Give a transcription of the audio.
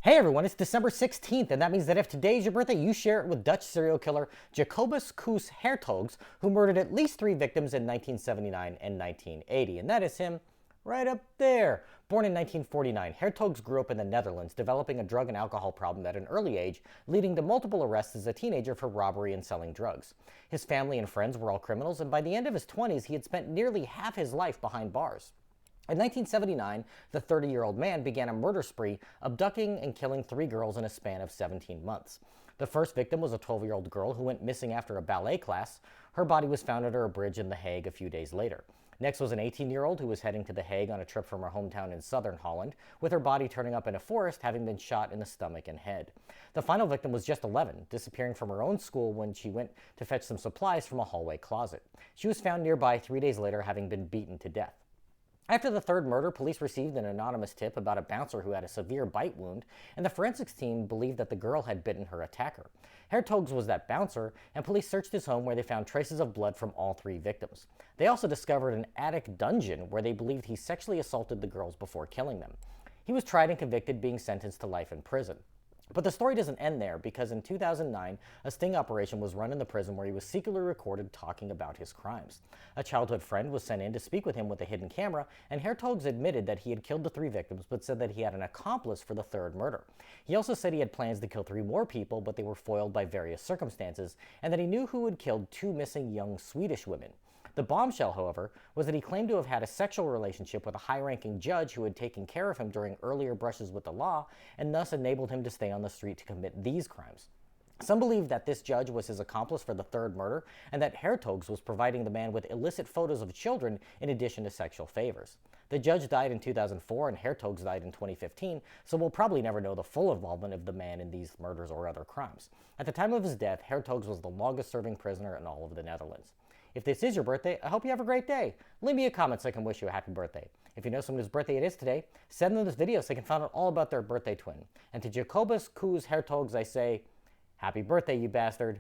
Hey everyone, it's December 16th, and that means that if today's your birthday, you share it with Dutch serial killer Jacobus Koos Hertogs, who murdered at least 3 victims in 1979 and 1980. And that is him right up there. Born in 1949, Hertogs grew up in the Netherlands, developing a drug and alcohol problem at an early age, leading to multiple arrests as a teenager for robbery and selling drugs. His family and friends were all criminals, and by the end of his 20s, he had spent nearly half his life behind bars. In 1979, the 30-year-old man began a murder spree, abducting and killing 3 girls in a span of 17 months. The first victim was a 12-year-old girl who went missing after a ballet class. Her body was found under a bridge in The Hague a few days later. Next was an 18-year-old who was heading to The Hague on a trip from her hometown in southern Holland, with her body turning up in a forest, having been shot in the stomach and head. The final victim was just 11, disappearing from her own school when she went to fetch some supplies from a hallway closet. She was found nearby 3 days later, having been beaten to death. After the third murder, police received an anonymous tip about a bouncer who had a severe bite wound, and the forensics team believed that the girl had bitten her attacker. Hertogs was that bouncer, and police searched his home where they found traces of blood from all 3 victims. They also discovered an attic dungeon where they believed he sexually assaulted the girls before killing them. He was tried and convicted, being sentenced to life in prison. But the story doesn't end there, because in 2009, a sting operation was run in the prison where he was secretly recorded talking about his crimes. A childhood friend was sent in to speak with him with a hidden camera, and Hertogs admitted that he had killed the 3 victims, but said that he had an accomplice for the third murder. He also said he had plans to kill 3 more people, but they were foiled by various circumstances, and that he knew who had killed 2 missing young Swedish women. The bombshell, however, was that he claimed to have had a sexual relationship with a high-ranking judge who had taken care of him during earlier brushes with the law, and thus enabled him to stay on the street to commit these crimes. Some believe that this judge was his accomplice for the third murder, and that Hertogs was providing the man with illicit photos of children in addition to sexual favors. The judge died in 2004 and Hertogs died in 2015, so we'll probably never know the full involvement of the man in these murders or other crimes. At the time of his death, Hertogs was the longest-serving prisoner in all of the Netherlands. If this is your birthday, I hope you have a great day. Leave me a comment so I can wish you a happy birthday. If you know someone whose birthday it is today, send them this video so they can find out all about their birthday twin. And to Jacobus Koos Hertogs, I say, happy birthday, you bastard.